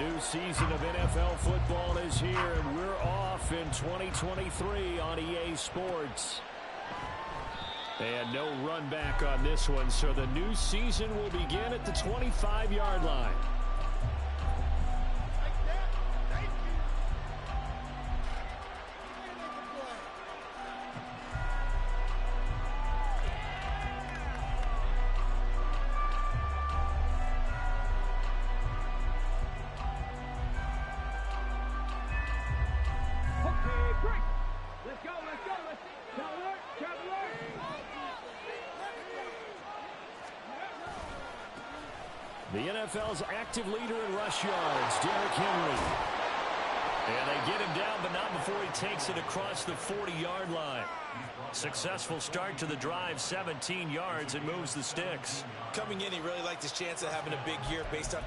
new season of NFL football is here, and we're off in 2023 on EA Sports. And no run back on this one, so the new season will begin at the 25-yard line. The NFL's active leader in rush yards, Derrick Henry. And they get him down, but not before he takes it across the 40-yard line. Successful start to the drive, 17 yards, and moves the sticks. Coming in, he really liked his chance of having a big year based on...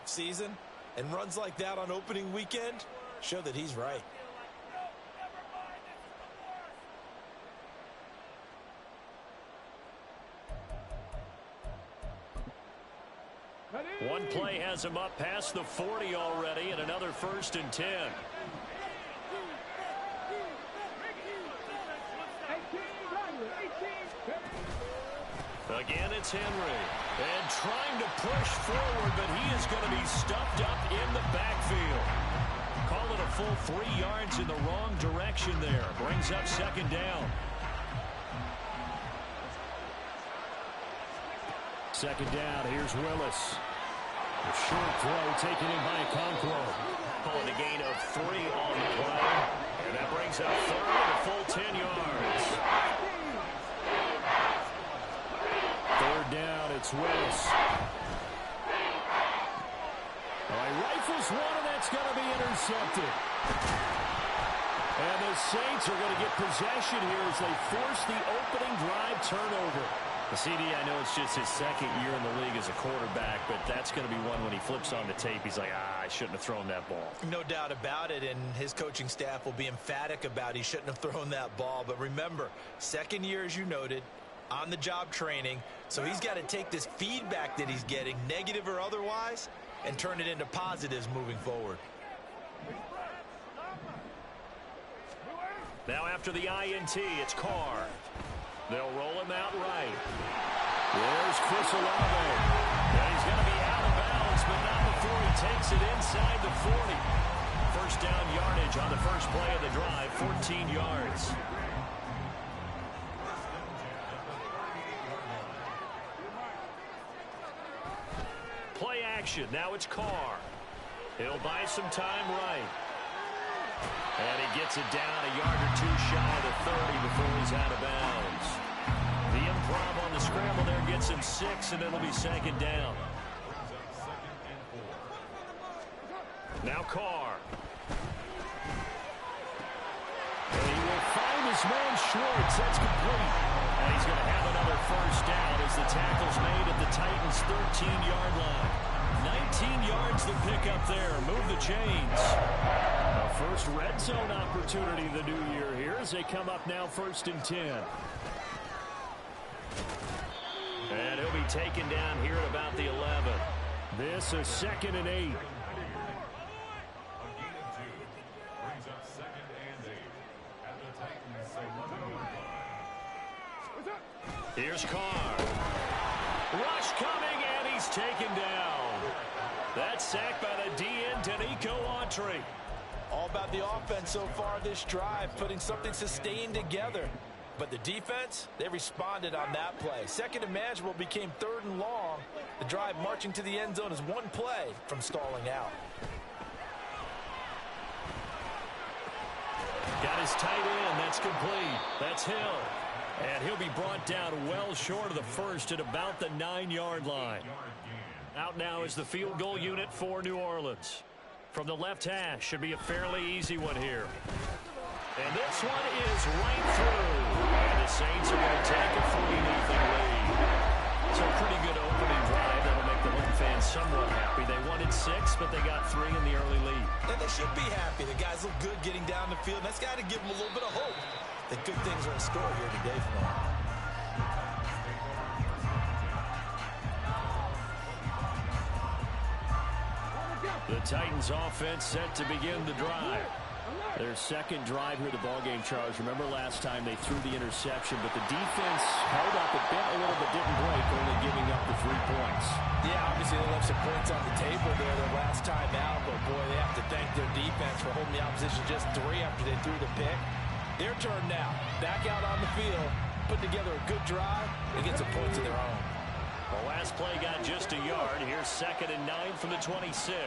season, and runs like that on opening weekend show that he's right. One play has him up past the 40 already, and another 1st and 10. Again, it's Henry. And trying to push forward, but he is going to be stuffed up in the backfield. Call it a full 3 yards in the wrong direction there. Brings up 2nd down. 2nd down, here's Willis. A short throw taken in by Okonkwo. Pulling a gain of 3 on the play. And that brings up 3rd and a full 10 yards. 3rd down, it's Willis. He rifles one, and that's going to be intercepted. And the Saints are going to get possession here as they force the opening drive turnover. The CD, I know it's just his 2nd year in the league as a quarterback, but that's going to be one when he flips on the tape, he's like, I shouldn't have thrown that ball. No doubt about it, and his coaching staff will be emphatic about he shouldn't have thrown that ball. But remember, 2nd year, as you noted, on-the-job training, so he's got to take this feedback that he's getting, negative or otherwise, and turn it into positives moving forward. Now after the INT, it's Carr. They'll roll him out right. There's Chris Olave. And he's going to be out of bounds, but not before he takes it inside the 40. 1st down yardage on the first play of the drive, 14 yards. Play action. Now it's Carr. He'll buy some time right. And he gets it down a yard or 2 shy of the 30 before he's out of bounds. The improv on the scramble there gets him 6, and it'll be 2nd down. Now Carr. And he will find his man Schwartz. That's complete. And he's going to have another 1st down as the tackle's made at the Titans' 13-yard line. 19 yards to pick up there. Move the chains. A first red zone opportunity the new year here as they come up now 1st and 10. And he'll be taken down here at about the 11. This is 2nd and 8. Here's Carr. Rush coming, and he's taken down. That's sacked by the DN, Danico Autry. All about the offense so far this drive, putting something sustained together. But the defense, they responded on that play. Second and manageable became third and long. The drive marching to the end zone is one play from stalling out. Got his tight end. That's complete. That's Hill. And he'll be brought down well short of the first at about the 9-yard line. Out now is the field goal unit for New Orleans. From the left hash, should be a fairly easy one here. And this one is right through. And the Saints are going to take a 3-0 lead. It's a pretty good opening drive. That'll make the home fans somewhat happy. They wanted 6, but they got 3 in the early lead. And they should be happy. The guys look good getting down the field. That's got to give them a little bit of hope that good things are in store here today for them. The Titans offense set to begin the drive. Their second drive here of the ballgame, Charles. Remember last time they threw the interception, but the defense held up a bit, a little, but didn't break, only giving up the 3 points. Yeah, obviously they left some points on the table there their last time out, but boy, they have to thank their defense for holding the opposition just 3 after they threw the pick. Their turn now. Back out on the field, put together a good drive, and get some points of their own. The last play got just a yard. Here's 2nd and 9 from the 26.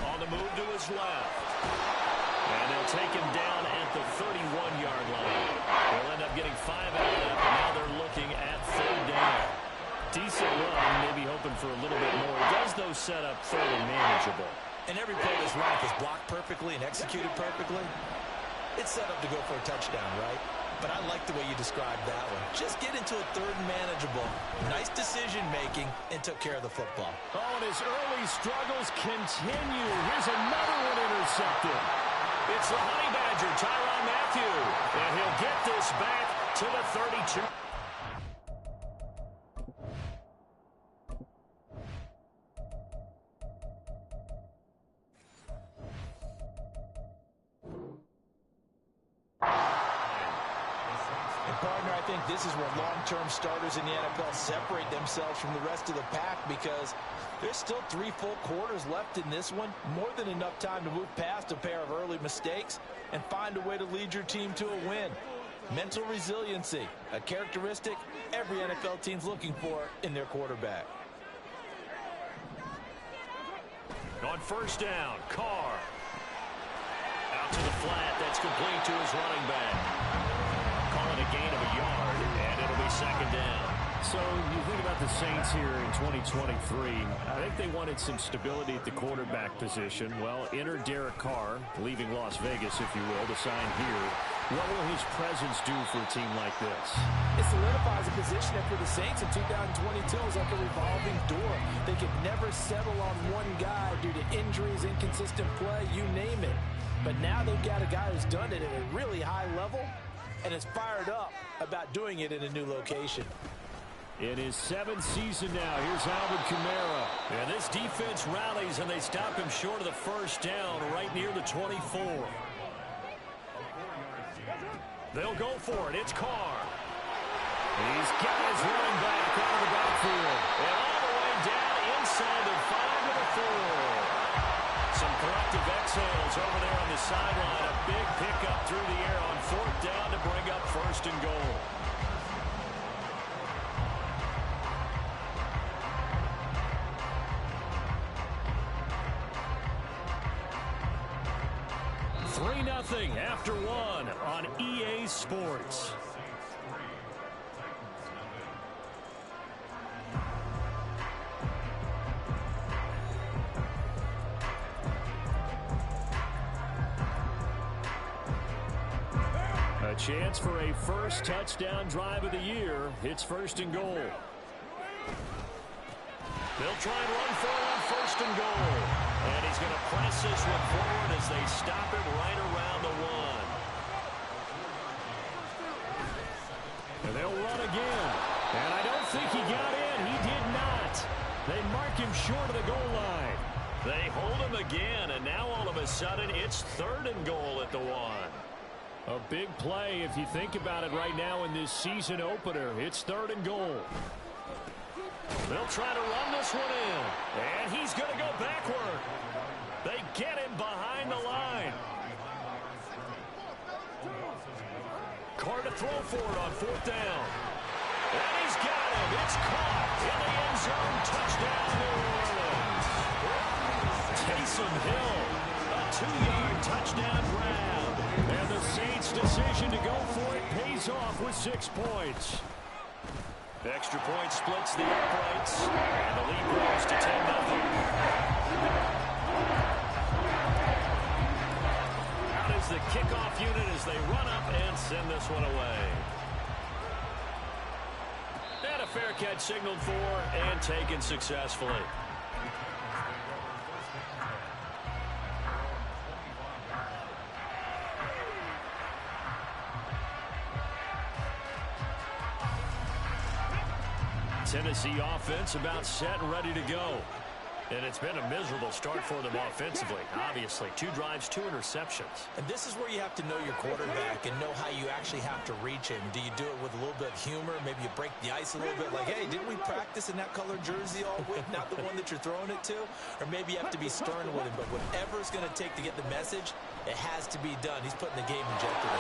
On the move to his left. And they'll take him down at the 31-yard line. They'll end up getting 5 out of that, but now they're looking at 3rd down. Decent run, maybe hoping for a little bit more. He does, though, set up 3rd and manageable. And every play this run is blocked perfectly and executed perfectly. It's set up to go for a touchdown, right? But I like the way you described that one. Just get into a 3rd and manageable. Nice decision-making and took care of the football. Oh, and his early struggles continue. Here's another one intercepted. It's the Honey Badger, Tyrann Mathieu. And he'll get this back to the 32. Partner, I think this is where long-term starters in the NFL separate themselves from the rest of the pack because there's still 3 full quarters left in this one. More than enough time to move past a pair of early mistakes and find a way to lead your team to a win. Mental resiliency, a characteristic every NFL team's looking for in their quarterback. On 1st down, Carr. Out to the flat, that's complete to his running back. Call it a gain of a yard, and it'll be 2nd down. So you think about the Saints here in 2023. I think they wanted some stability at the quarterback position. Well, enter Derek Carr, leaving Las Vegas, if you will, to sign here. What will his presence do for a team like this? It solidifies a position that for the Saints in 2022 is like a revolving door. They could never settle on one guy due to injuries, inconsistent play, you name it. But now they've got a guy who's done it at a really high level and is fired up about doing it in a new location. In his 7th season now, here's Alvin Kamara. And this defense rallies, and they stop him short of the 1st down right near the 24. They'll go for it. It's Carr. He's got his running back out of the backfield. And all the way down inside the 5 to the 4. Some collective exhales over there on the sideline. A big pickup through the air on 4th down to bring up 1st and goal. Nothing after 1 on EA Sports. A chance for a first touchdown drive of the year. It's 1st and goal. They'll try and run for it on 1st and goal. And he's going to press this one forward as they stop him right around the 1. And they'll run again. And I don't think he got in. He did not. They mark him short of the goal line. They hold him again, and now all of a sudden it's 3rd and goal at the 1. A big play if you think about it right now in this season opener. It's 3rd and goal. They'll try to run this one in. And he's going to go backward. They get him behind the line. Carr to throw for it on 4th down. And he's got him. It's caught in the end zone. Touchdown, New Orleans. Taysom Hill, a 2-yard touchdown grab. And the Saints' decision to go for it pays off with 6 points. Extra point splits the uprights, and the lead grows to 10-0. Out is the kickoff unit as they run up and send this one away. And a fair catch signaled for and taken successfully. Tennessee offense about set and ready to go. And it's been a miserable start for them offensively, obviously. 2 drives, 2 interceptions. And this is where you have to know your quarterback and know how you actually have to reach him. Do you do it with a little bit of humor? Maybe you break the ice a little bit like, hey, didn't we practice in that colored jersey all week? Not the one that you're throwing it to? Or maybe you have to be stern with him. But whatever it's going to take to get the message, it has to be done. He's putting the game in jeopardy.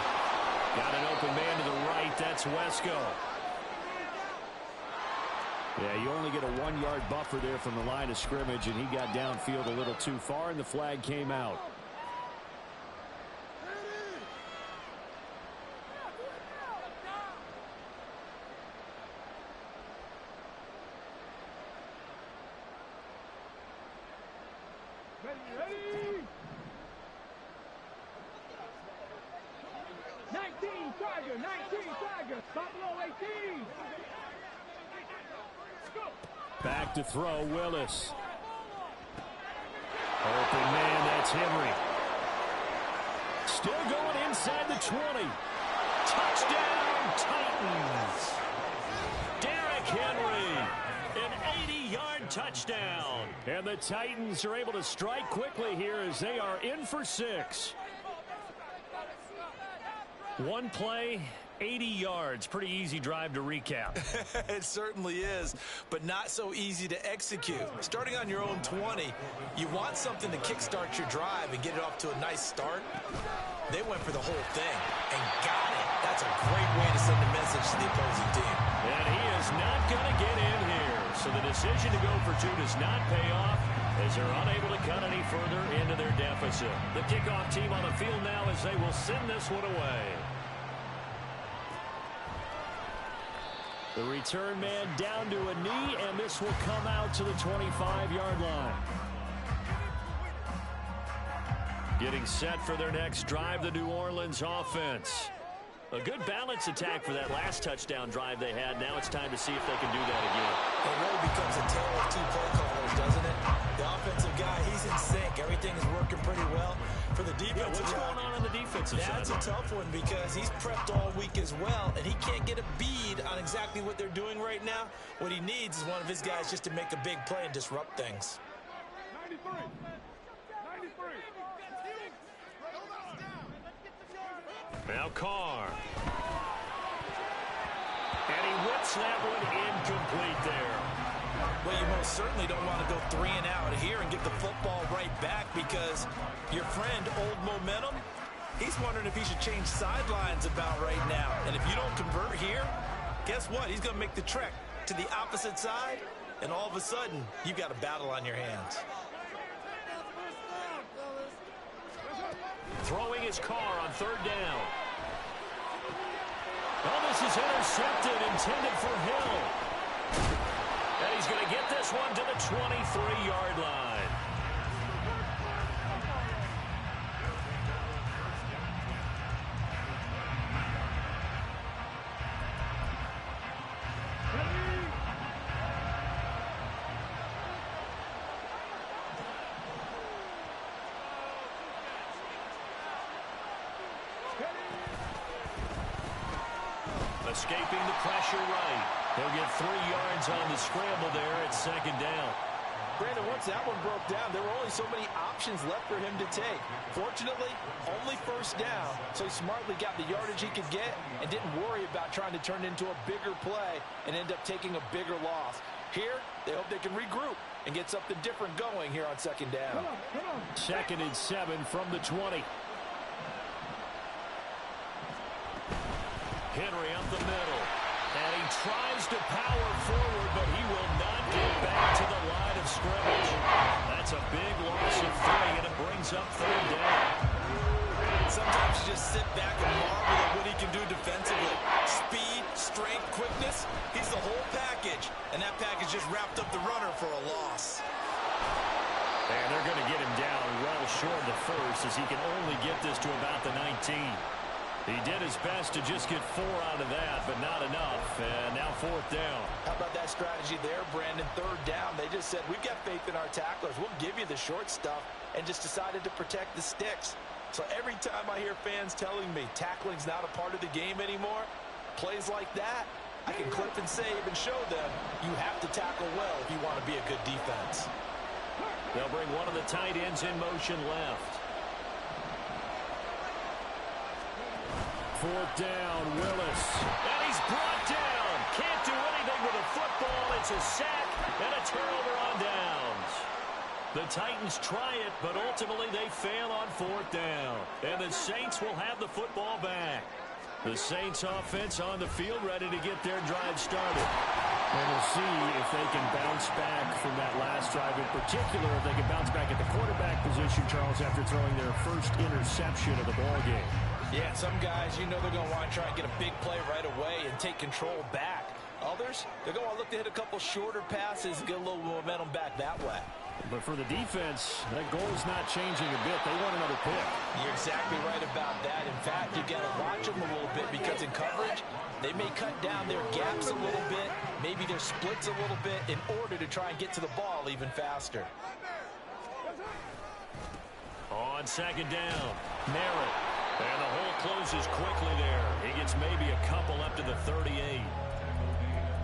Got an open man to the right. That's Wesco. Yeah, you only get a 1-yard buffer there from the line of scrimmage, and he got downfield a little too far, and the flag came out. Ready. 19 Tiger, Buffalo 18. Back to throw, Willis. Open man, that's Henry. Still going inside the 20. Touchdown, Titans. Derrick Henry, an 80-yard touchdown. And the Titans are able to strike quickly here as they are in for 6. 1 play, 80 yards. Pretty easy drive to recap. It certainly is, but not so easy to execute. Starting on your own 20, you want something to kickstart your drive and get it off to a nice start. They went for the whole thing and got it. That's a great way to send a message to the opposing team. And he is not going to get in here. So the decision to go for 2 does not pay off as they're unable to cut any further into their deficit. The kickoff team on the field now as they will send this one away. The return man down to a knee, and this will come out to the 25-yard line. Getting set for their next drive, the New Orleans offense. A good balance attack for that last touchdown drive they had. Now it's time to see if they can do that again. It really becomes a tale of 2 play callers, doesn't it? The offensive guy, he's in sync. Everything is working pretty well. For the defensive what's going on the defensive side? That's a tough one because he's prepped all week as well, and he can't get a bead on exactly what they're doing right now. What he needs is one of his guys just to make a big play and disrupt things. 93. Now Carr. And he whips that one incomplete there. Well, you most certainly don't want to go 3 and out here and give the football right back because your friend, Old Momentum, he's wondering if he should change sidelines about right now. And if you don't convert here, guess what? He's going to make the trek to the opposite side, and all of a sudden, you've got a battle on your hands. Throwing his Carr on 3rd down. Oh, this is intercepted, intended for Hill. And he's going to get this one to the 23-yard line. Escaping the pressure right. They'll get 3 yards on the scramble there at 2nd down. Brandon, once that one broke down, there were only so many options left for him to take. Fortunately, only 1st down, so he smartly got the yardage he could get and didn't worry about trying to turn it into a bigger play and end up taking a bigger loss. Here, they hope they can regroup and get something different going here on second down. Come on. 2nd and 7 from the 20. Henry up the middle. And he tries to power forward, but he will not get back to the line of scrimmage. That's a big loss of 3, and it brings up 3rd down. Sometimes you just sit back and marvel at what he can do defensively. Speed, strength, quickness. He's the whole package. And that package just wrapped up the runner for a loss. And they're going to get him down well short of the first, as he can only get this to about the 19. He did his best to just get 4 out of that, but not enough. And now 4th down. How about that strategy there, Brandon? 3rd down. They just said, we've got faith in our tacklers. We'll give you the short stuff, and just decided to protect the sticks. So every time I hear fans telling me tackling's not a part of the game anymore, plays like that, I can clip and save and show them you have to tackle well if you want to be a good defense. They'll bring one of the tight ends in motion left. 4th down, Willis. And he's brought down. Can't do anything with a football. It's a sack and a turnover on downs. The Titans try it, but ultimately they fail on 4th down. And the Saints will have the football back. The Saints offense on the field ready to get their drive started. And we'll see if they can bounce back from that last drive. In particular, if they can bounce back at the quarterback position, Charles, after throwing their first interception of the ballgame. Yeah, some guys, you know they're going to want to try and get a big play right away and take control back. Others, they're going to look to hit a couple shorter passes and get a little momentum back that way. But for the defense, that goal's not changing a bit. They want another pick. You're exactly right about that. In fact, you got to watch them a little bit, because in coverage, they may cut down their gaps a little bit, maybe their splits a little bit, in order to try and get to the ball even faster. On 2nd down, Merritt. And the hole closes quickly there. He gets maybe a couple up to the 38.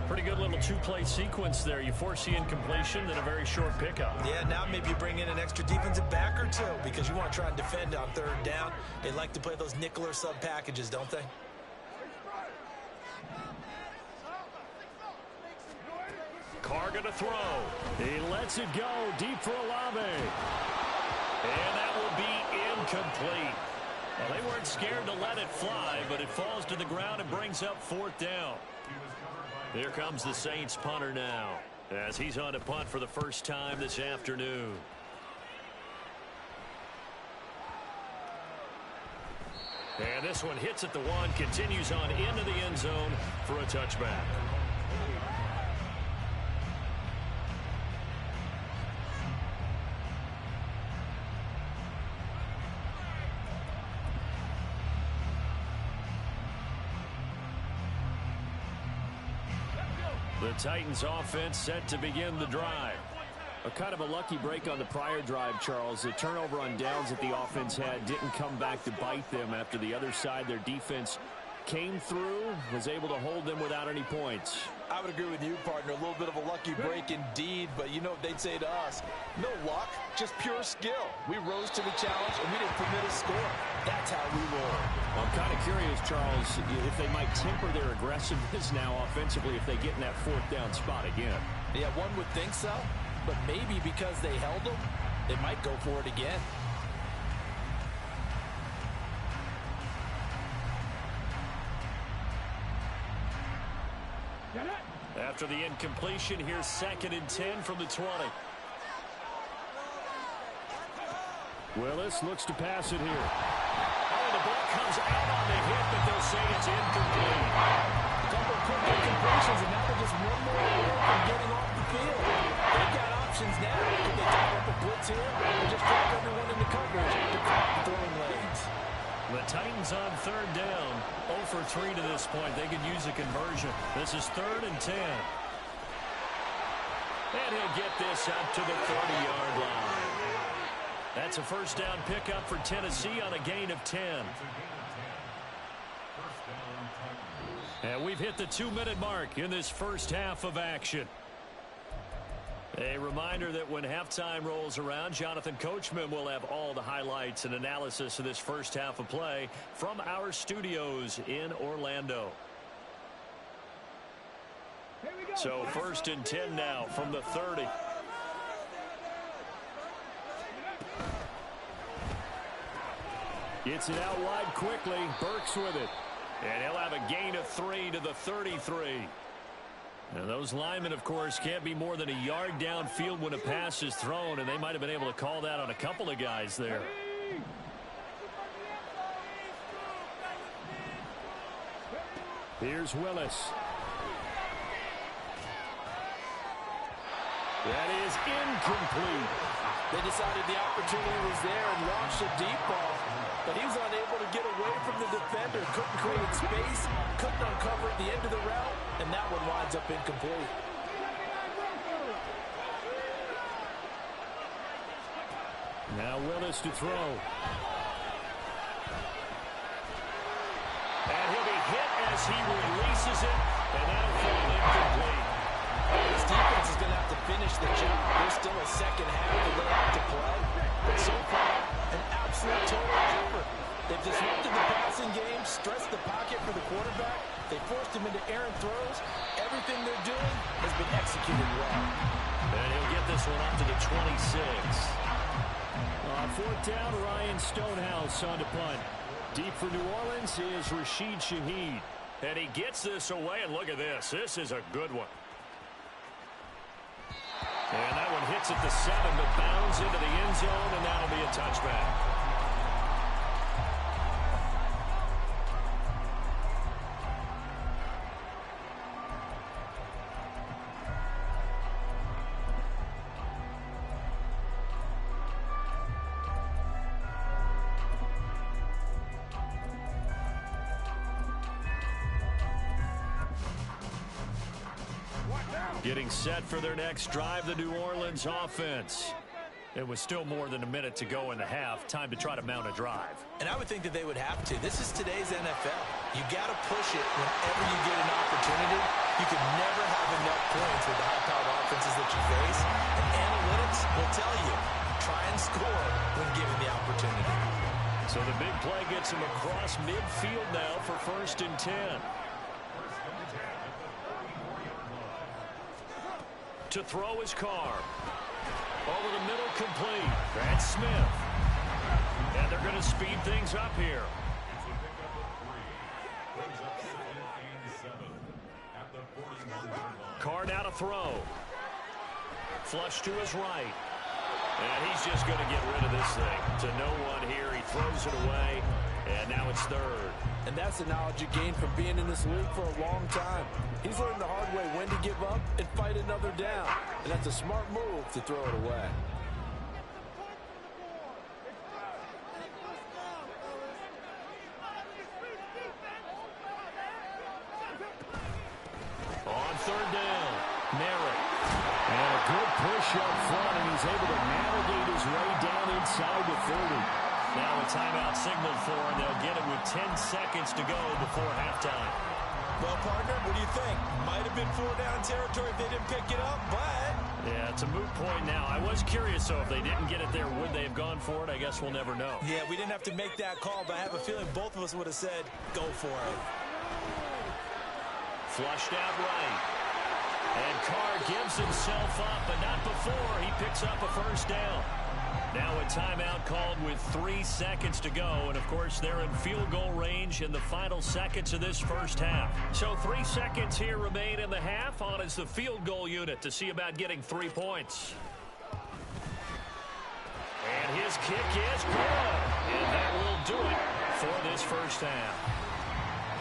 Pretty good little 2-play sequence there. You force the incompletion, then a very short pickup. Yeah, now maybe you bring in an extra defensive back or 2, because you want to try and defend on 3rd down. They like to play those nickel or sub packages, don't they? Carr gonna throw. He lets it go deep for Olave. And that will be incomplete. Well, they weren't scared to let it fly, but it falls to the ground and brings up 4th down. Here comes the Saints punter now, as he's on to punt for the first time this afternoon. And this one hits at the 1, continues on into the end zone for a touchback. The Titans offense set to begin the drive. A kind of a lucky break on the prior drive, Charles. The turnover on downs that the offense had didn't come back to bite them after the other side. Their defense came through, was able to hold them without any points. I would agree with you, partner. A little bit of a lucky break indeed, but you know what they'd say to us? No luck, just pure skill. We rose to the challenge, and we didn't permit a score. That's how we roll. Well, I'm kind of curious, Charles, if they might temper their aggressiveness now offensively if they get in that 4th down spot again. Yeah, one would think so, but maybe because they held them, they might go for it again. After the incompletion, here's 2nd and 10 from the 20. Willis looks to pass it here. Oh, the ball comes out on the hit, but they'll say it's incomplete. A couple of quick incompletions, and now they're just one more away from getting off the field. They've got options now. Could they tie up a blitz here, or just drop everyone into coverage to crack the throwing lanes? The Titans on 3rd down. 0 for 3 to this point. They could use a conversion. This is 3rd and 10. And he'll get this up to the 30-yard line. That's a first down pickup for Tennessee on a gain of 10. And we've hit the 2-minute mark in this first half of action. A reminder that when halftime rolls around, Jonathan Coachman will have all the highlights and analysis of this first half of play from our studios in Orlando. Here we go. So 1st and 10 now from the 30. Gets it out wide quickly. Burks with it. And he'll have a gain of 3 to the 33. And those linemen, of course, can't be more than a yard downfield when a pass is thrown, and they might have been able to call that on a couple of guys there. Here's Willis. That is incomplete. They decided the opportunity was there and launched a deep ball, but he was unable to get away from the defender. Couldn't create space, couldn't uncover the end of the route, and that one winds up incomplete. Now Willis to throw. And he'll be hit as he releases it, and that'll fall incomplete. This defense is going to have to finish the job. There's still a second half they're going to have to play. But so far, an absolute total effort. They've disrupted the passing game, stressed the pocket for the quarterback. They forced him into errant throws. Everything they're doing has been executed well. And he'll get this one up to the 26. On 4th down, Ryan Stonehouse on to punt. Deep for New Orleans is Rashid Shaheed. And he gets this away, and look at this. This is a good one. And that one hits at the 7, but bounds into the end zone, and that'll be a touchback. Getting set for their next drive, the New Orleans offense. It was still more than a minute to go in the half. Time to try to mount a drive. And I would think that they would have to. This is today's NFL. You got to push it whenever you get an opportunity. You can never have enough points with the high-powered offenses that you face. And analytics will tell you, try and score when given the opportunity. So the big play gets him across midfield now for 1st and 10. To throw his car. Over the middle, complete. That's Smith. And they're going to speed things up here. Carr now to throw. Flush to his right. And he's just going to get rid of this thing. To no one here. He throws it away. And now it's 3rd. And that's the knowledge you gain from being in this league for a long time. He's learned the hard way when to give up and fight another down. And that's a smart move to throw it away. On 3rd down, Merritt. And a good push up front, and he's able to navigate his way down inside the 30. Now a timeout signaled for, and they'll get it with 10 seconds to go before halftime. Well, partner, what do you think? Might have been 4-down territory if they didn't pick it up, but... Yeah, it's a moot point now. I was curious, though, if they didn't get it there, would they have gone for it? I guess we'll never know. Yeah, we didn't have to make that call, but I have a feeling both of us would have said, go for it. Flushed out right. And Carr gives himself up, but not before he picks up a 1st down. Now a timeout called with 3 seconds to go. And, of course, they're in field goal range in the final seconds of this 1st half. So 3 seconds here remain in the half. On is the field goal unit to see about getting 3 points. And his kick is good. And that will do it for this 1st half.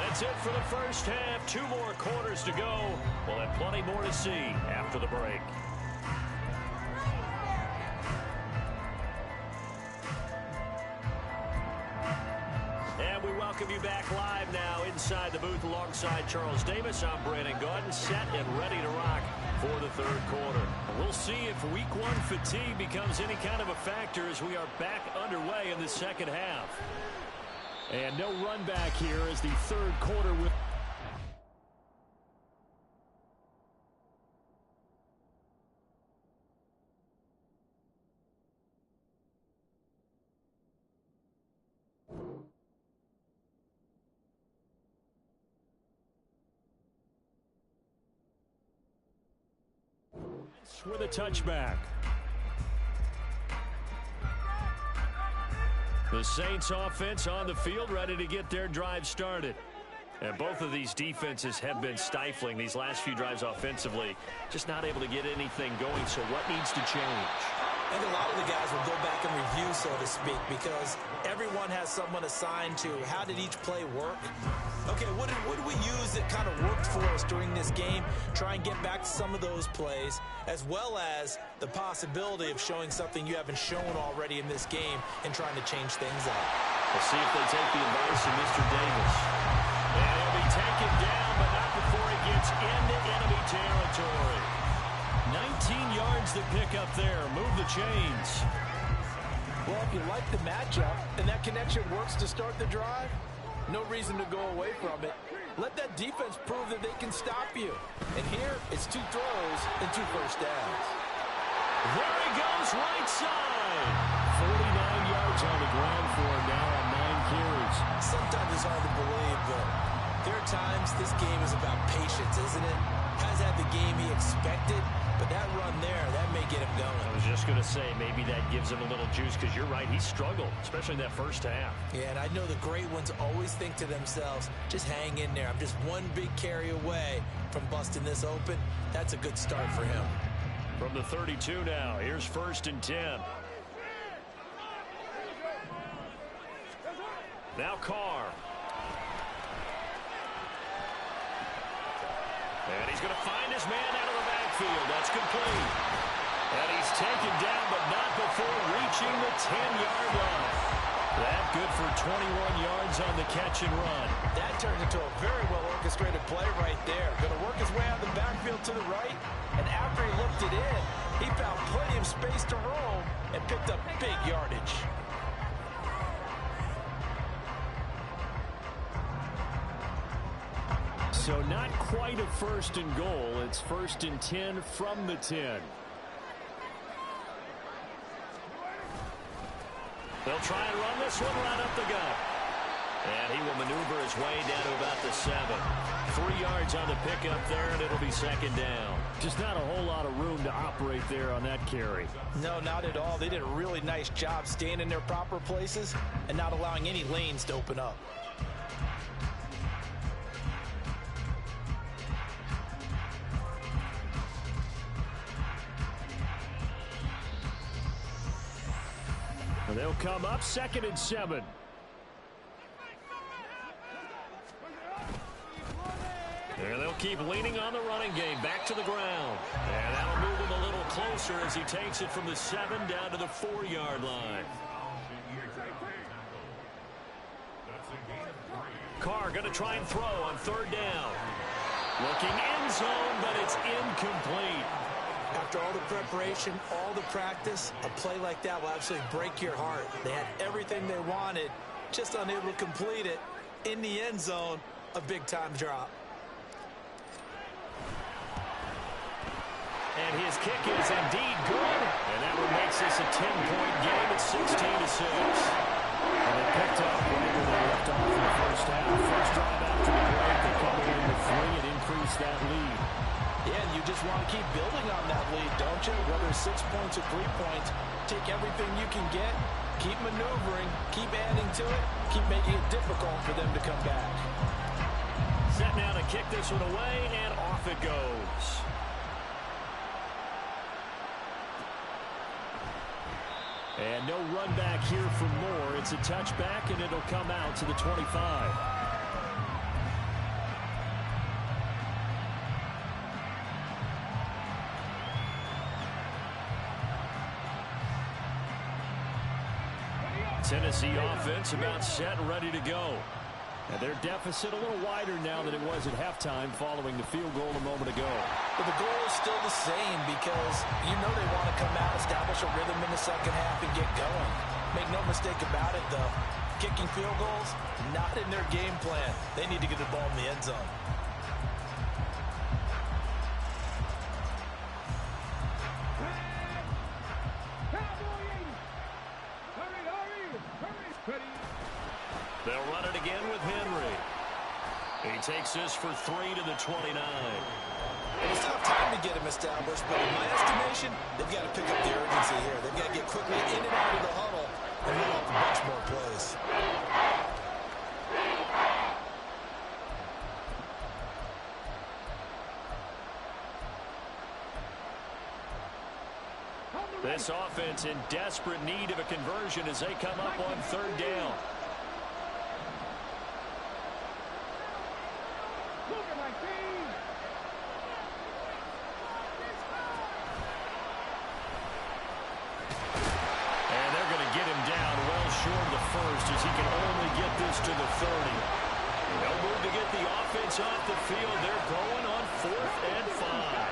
That's it for the 1st half. 2 more quarters to go. We'll have plenty more to see after the break. And we welcome you back live now inside the booth alongside Charles Davis. I'm Brandon Gaudin, set and ready to rock for the 3rd quarter. We'll see if week 1 fatigue becomes any kind of a factor as we are back underway in the 2nd half. And no run back here as the 3rd quarter will... with a touchback. The Saints offense on the field, ready to get their drive started. And both of these defenses have been stifling these last few drives offensively. Just not able to get anything going, so what needs to change? I think a lot of the guys will go back and review, so to speak, because everyone has someone assigned to how did each play work. Okay, what did we use that kind of worked for us during this game? Try and get back to some of those plays, as well as the possibility of showing something you haven't shown already in this game and trying to change things up. We'll see if they take the advice of Mr. Davis. And he'll be taken down, but not before he gets into enemy territory. 19 yards to pick up there. Move the chains. Well, if you like the matchup and that connection works to start the drive, no reason to go away from it. Let that defense prove that they can stop you. And here, it's 2 throws and 2 first downs. There he goes, right side. 49 yards on the ground for him now on 9 carries. Sometimes it's hard to believe, but there are times this game is about patience, isn't it? Has had the game he expected, but that run there, that may get him going. I was just going to say, maybe that gives him a little juice, because you're right, he struggled, especially in that first half. Yeah, and I know the great ones always think to themselves, just hang in there. I'm just one big carry away from busting this open. That's a good start for him. From the 32 now, here's 1st and 10. Now Carr. And he's going to find his man out of the backfield. That's complete. And he's taken down, but not before reaching the 10-yard line. That good for 21 yards on the catch and run. That turned into a very well-orchestrated play right there. Going to work his way out of the backfield to the right. And after he looked it in, he found plenty of space to roam and picked up big yardage. So not quite a 1st and goal. It's 1st and 10 from the 10. They'll try and run this one right up the gut. And he will maneuver his way down to about the 7. 3 yards on the pickup there, and it'll be 2nd down. Just not a whole lot of room to operate there on that carry. No, not at all. They did a really nice job staying in their proper places and not allowing any lanes to open up. They'll come up 2nd and 7. And they'll keep leaning on the running game. Back to the ground. And that'll move him a little closer as he takes it from the 7 down to the 4-yard line. Carr going to try and throw on 3rd down. Looking end zone, but it's incomplete. After all the preparation, all the practice, a play like that will absolutely break your heart. They had everything they wanted, just unable to complete it. In the end zone, a big-time drop. And his kick is indeed good. And that one makes this a 10-point game at 16-6. And they picked up right where they left off in the first half. First drive after the break, they come in with 3 and increase that lead. Yeah, and you just want to keep building on that lead, don't you? Whether it's 6 points or 3 points, take everything you can get, keep maneuvering, keep adding to it, keep making it difficult for them to come back. Set now to kick this one away, and off it goes. And no run back here for Moore. It's a touchback, and it'll come out to the 25. Tennessee offense about set and ready to go. And their deficit a little wider now than it was at halftime following the field goal a moment ago. But the goal is still the same because you know they want to come out, establish a rhythm in the second half, and get going. Make no mistake about it, though. Kicking field goals, not in their game plan. They need to get the ball in the end zone. They'll run it again with Henry. He takes this for 3 to the 29. They still have time to get him established, but in my estimation, they've got to pick up the urgency here. They've got to get quickly in and out of the huddle and run off a bunch more plays. This offense in desperate need of a conversion as they come up on third down. And they're going to get him down well short of the first as he can only get this to the 30. No move to get the offense off the field. They're going on 4th and 5.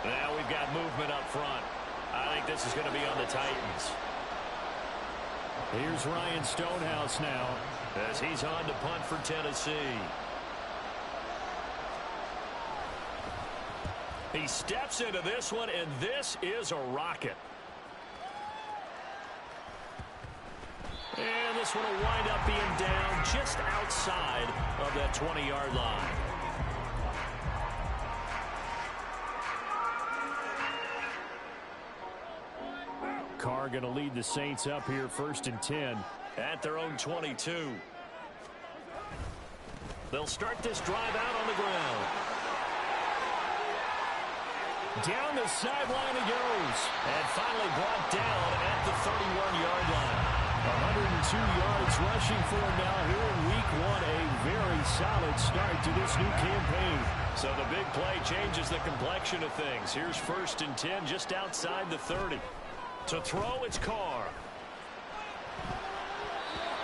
Now we've got movement up front. I think this is going to be on the Titans. Here's Ryan Stonehouse now as he's on to punt for Tennessee. He steps into this one, and this is a rocket. And this one will wind up being down just outside of that 20-yard line. Carr going to lead the Saints up here 1st and 10 at their own 22. They'll start this drive out on the ground. Down the sideline he goes. And finally brought down at the 31-yard line. 102 yards rushing for him now here in week 1. A very solid start to this new campaign. So the big play changes the complexion of things. Here's 1st and 10 just outside the 30. To throw, it's Carr.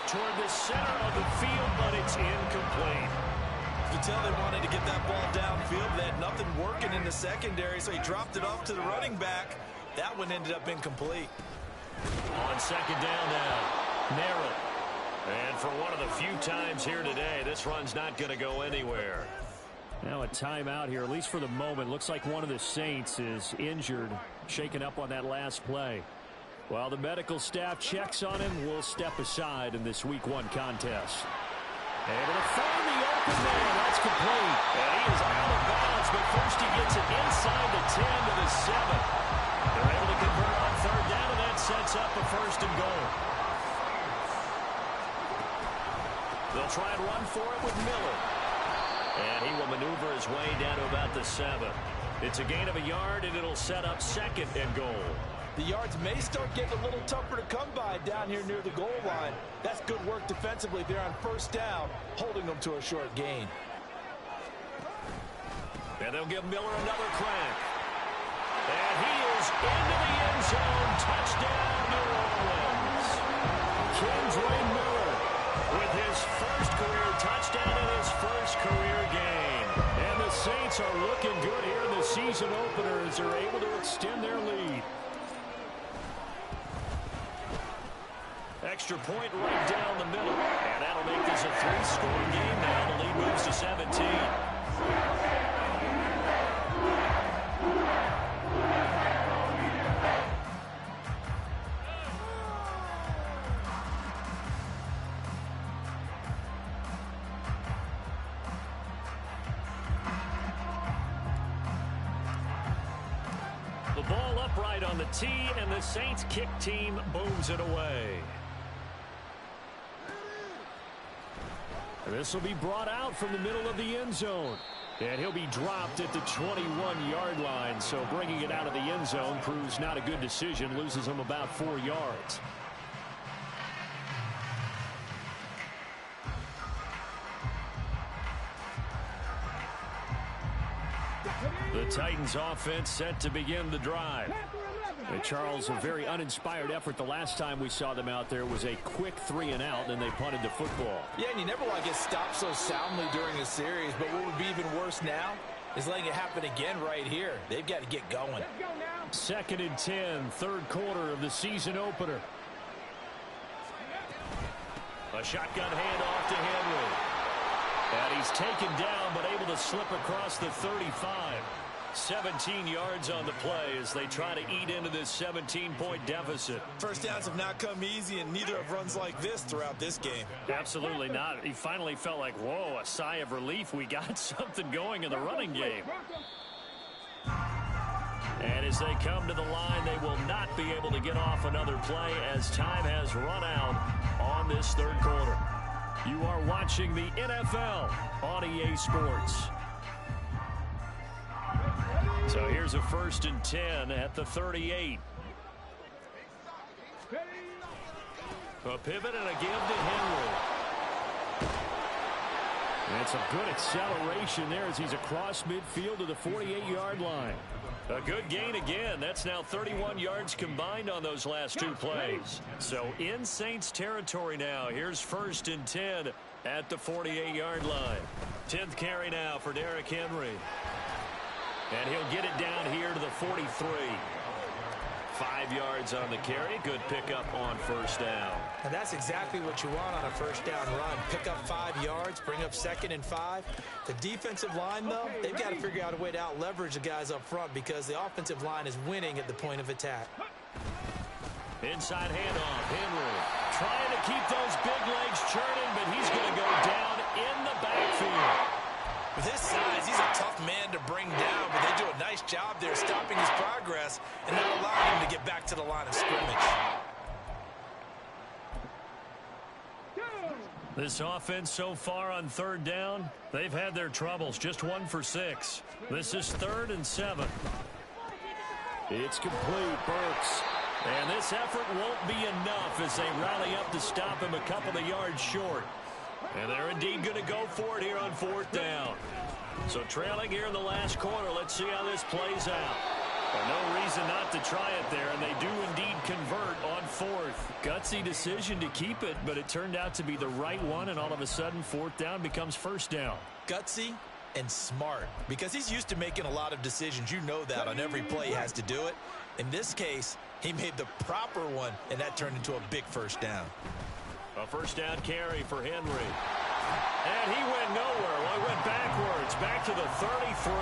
Toward the center of the field, but it's incomplete. You can tell they wanted to get that ball downfield. They had nothing working in the secondary, so he dropped it off to the running back. That one ended up incomplete. On 2nd down now, narrow. And for one of the few times here today, this run's not going to go anywhere. Now a timeout here, at least for the moment. Looks like one of the Saints is injured, shaken up on that last play. While the medical staff checks on him, we'll step aside in this week 1 contest. Able to find the open man. That's complete. And he is out of bounds, but first he gets it inside the 10 to the 7. They're able to convert on 3rd down, and that sets up a 1st and goal. They'll try and run for it with Miller. And he will maneuver his way down to about the 7. It's a gain of a yard, and it'll set up 2nd and goal. The yards may start getting a little tougher to come by down here near the goal line. That's good work defensively there on 1st down, holding them to a short gain. And they'll give Miller another crack. And he is into the end zone. Touchdown, New Orleans. Kendre Miller with his first career touchdown and his first career game. And the Saints are looking good here in the season opener as they're able to extend their lead. Extra point right down the middle. And that'll make this a 3-score game now. The lead moves to 17. The ball upright on the tee, and the Saints kick team booms it away. This will be brought out from the middle of the end zone. And he'll be dropped at the 21-yard line. So bringing it out of the end zone proves not a good decision. Loses him about 4 yards. The Titans offense set to begin the drive. And Charles, a very uninspired effort the last time we saw them out there was a quick 3-and-out, and they punted the football. Yeah, and you never want to get stopped so soundly during a series, but what would be even worse now is letting it happen again right here. They've got to get going. 2nd and 10, 3rd quarter of the season opener. A shotgun handoff to Henry. And he's taken down, but able to slip across the 35. 17 yards on the play as they try to eat into this 17-point deficit. First downs have not come easy, and neither have runs like this throughout this game. Absolutely not. He finally felt like, whoa, a sigh of relief. We got something going in the running game. And as they come to the line, they will not be able to get off another play as time has run out on this third quarter. You are watching the NFL on EA Sports. So here's a 1st and 10 at the 38. A pivot and a give to Henry. That's a good acceleration there as he's across midfield to the 48-yard line. A good gain again. That's now 31 yards combined on those last 2 plays. So in Saints territory now. Here's 1st and 10 at the 48-yard line. 10th carry now for Derrick Henry. And he'll get it down here to the 43. 5 yards on the carry. Good pickup on 1st down. And that's exactly what you want on a 1st down run. Pick up 5 yards, bring up 2nd and 5. The defensive line, though, they've got to figure out a way to out-leverage the guys up front because the offensive line is winning at the point of attack. Inside handoff, Henry trying to keep those big legs churning, but he's going to go down in the backfield. With his size, he's a tough man to bring down, but they do a nice job there stopping his progress and not allowing him to get back to the line of scrimmage. This offense so far on 3rd down, they've had their troubles. Just 1 for 6. This is 3rd and 7. It's complete, Burks. And this effort won't be enough as they rally up to stop him a couple of yards short. And they're indeed going to go for it here on 4th down. So trailing here in the last quarter, let's see how this plays out. Well, no reason not to try it there, and they do indeed convert on 4th. Gutsy decision to keep it, but it turned out to be the right one, and all of a sudden 4th down becomes 1st down. Gutsy and smart, because he's used to making a lot of decisions. You know that on every play he has to do it. In this case, he made the proper one, and that turned into a big 1st down. A 1st down carry for Henry. And he went nowhere. Well, he went backwards, back to the 33.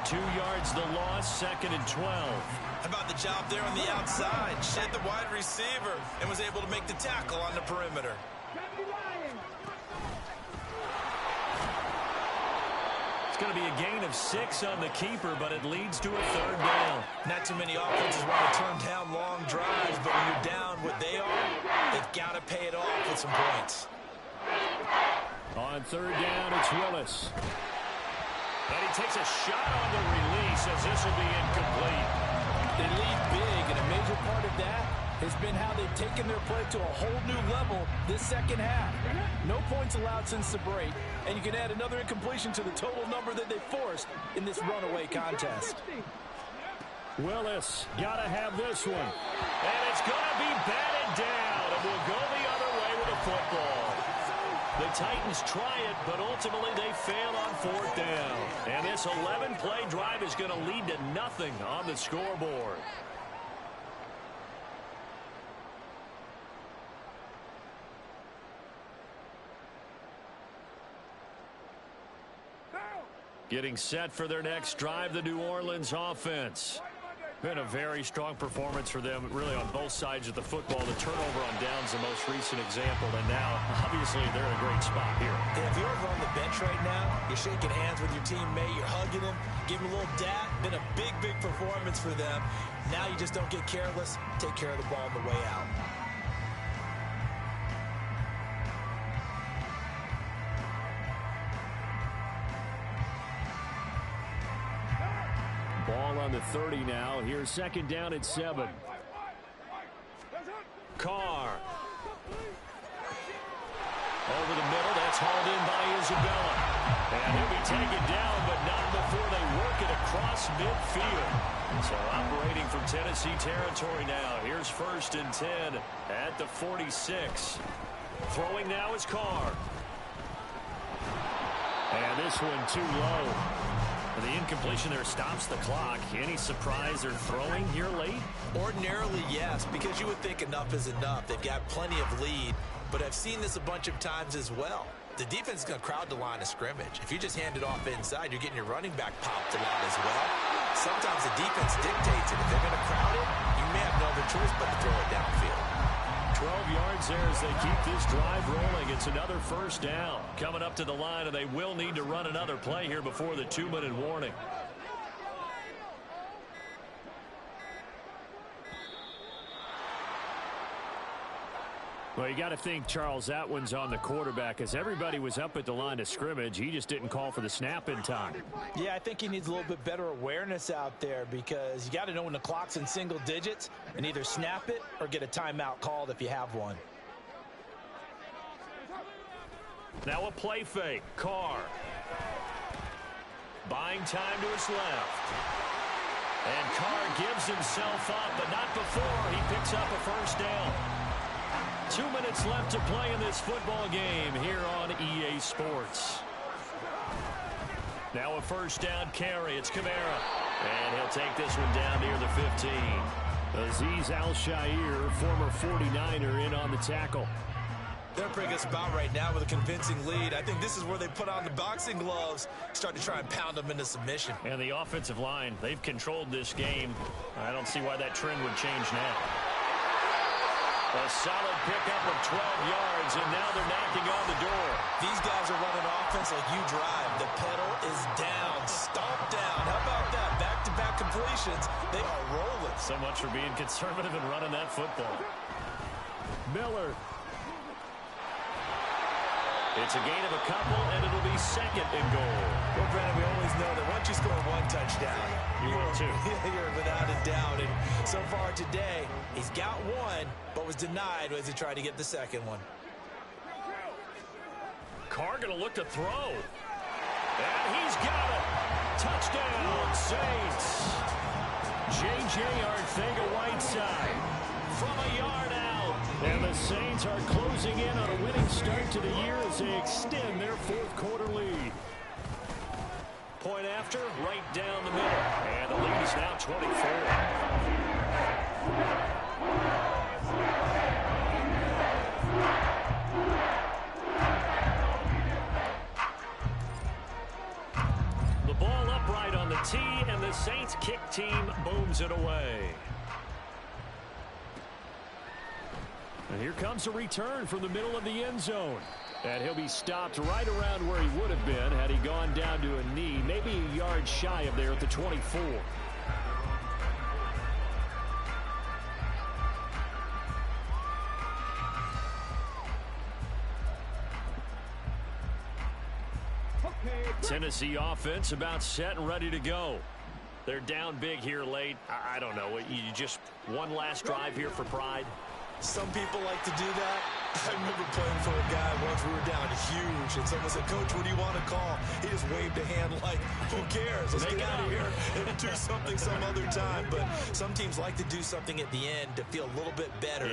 2 yards the loss, 2nd and 12. How about the job there on the outside? Shed the wide receiver and was able to make the tackle on the perimeter. It's going to be a gain of 6 on the keeper, but it leads to a 3rd down. Not too many offenses want to turn down long drives, but when you're down what they are, they've got to pay it off with some points. On 3rd down, it's Willis. And he takes a shot on the release as this will be incomplete. They lead big, and a major part of that has been how they've taken their play to a whole new level this 2nd half. No points allowed since the break, and you can add another incompletion to the total number that they forced in this runaway contest. Willis got to have this one. And it's going to be batted down, and we'll go the other way with the football. The Titans try it, but ultimately they fail on 4th down. And this 11-play drive is going to lead to nothing on the scoreboard. Getting set for their next drive, the New Orleans offense. Been a very strong performance for them, really on both sides of the football. The turnover on downs, the most recent example, and now, obviously, they're in a great spot here. Yeah, if you're over on the bench right now, you're shaking hands with your teammate, you're hugging him, giving him a little dap. Been a big, big performance for them. Now you just don't get careless. Take care of the ball on the way out. Ball on the 30 now. Here's 2nd down at 7. Carr. Over the middle. That's hauled in by Isabella. And he'll be taken down, but not before they work it across midfield. So operating from Tennessee territory now. Here's 1st and 10 at the 46. Throwing now is Carr. And this one too low. The incompletion there stops the clock. Any surprise or throwing here late? Ordinarily, yes, because you would think enough is enough. They've got plenty of lead, but I've seen this a bunch of times as well. The defense is going to crowd the line of scrimmage. If you just hand it off inside, you're getting your running back popped a lot as well. Sometimes the defense dictates it. If they're going to crowd it, you may have no other choice but to throw it downfield. 12 yards there as they keep this drive rolling. It's another first down. Coming up to the line, and they will need to run another play here before the 2-minute warning. Well, you got to think, Charles, that one's on the quarterback, as everybody was up at the line of scrimmage. He just didn't call for the snap in time. Yeah, I think he needs a little bit better awareness out there, because you got to know when the clock's in single digits and either snap it or get a timeout called if you have one. Now a play fake. Carr. Buying time to his left. And Carr gives himself up, but not before he picks up a first down. 2 minutes left to play in this football game here on EA Sports. Now a first down carry. It's Kamara. And he'll take this one down near the 15. Azeez Al-Shaair, former 49er, in on the tackle. They're in a pretty good spot right now with a convincing lead. I think this is where they put on the boxing gloves, start to try and pound them into submission. And the offensive line, they've controlled this game. I don't see why that trend would change now. A solid pickup of 12 yards, and now they're knocking on the door. These guys are running offense like you drive. The pedal is down, stomp down. How about that? Back-to-back completions. They are rolling. So much for being conservative and running that football. Miller. It's a gain of a couple, and it'll be second and goal. Well, Brandon, we always know that once you score one touchdown, you're without a doubt. And so far today, he's got one, but was denied as he tried to get the second one. Carr going to look to throw. And he's got it. Touchdown, Saints. J.J. Arcega-Whiteside from a yard out. And the Saints are closing in on a winning start to the year as they extend their fourth quarter lead. Point after, right down the middle. And the lead is now 24. The ball upright on the tee, and the Saints kick team booms it away. And here comes a return from the middle of the end zone. And he'll be stopped right around where he would have been had he gone down to a knee, maybe a yard shy of there at the 24. Tennessee offense about set and ready to go. They're down big here late. I don't know. You just one last drive here for pride. Some people like to do that. I remember playing for a guy once. We were down huge, and someone said, "Coach, what do you want to call?" He just waved a hand like, "Who cares? Let's get out of here and do something some other time." But some teams like to do something at the end to feel a little bit better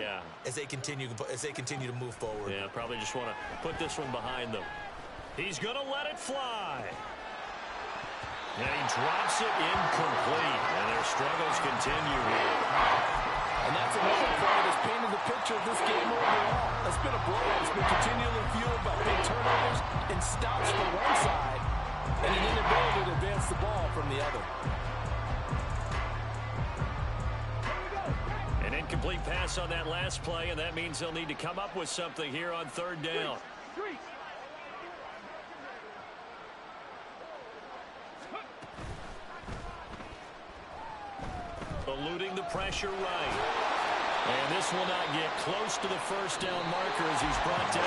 as they continue to move forward. Yeah, probably just want to put this one behind them. He's going to let it fly. And he drops it incomplete. And their struggles continue here. And that's another play that's painted the picture of this game overall. It's been a blowout. It's been continually fueled by big turnovers and stops from one side and an inability to advance the ball from the other. An incomplete pass on that last play, and that means they'll need to come up with something here on third down. Eluding the pressure right. And this will not get close to the first down marker as he's brought down.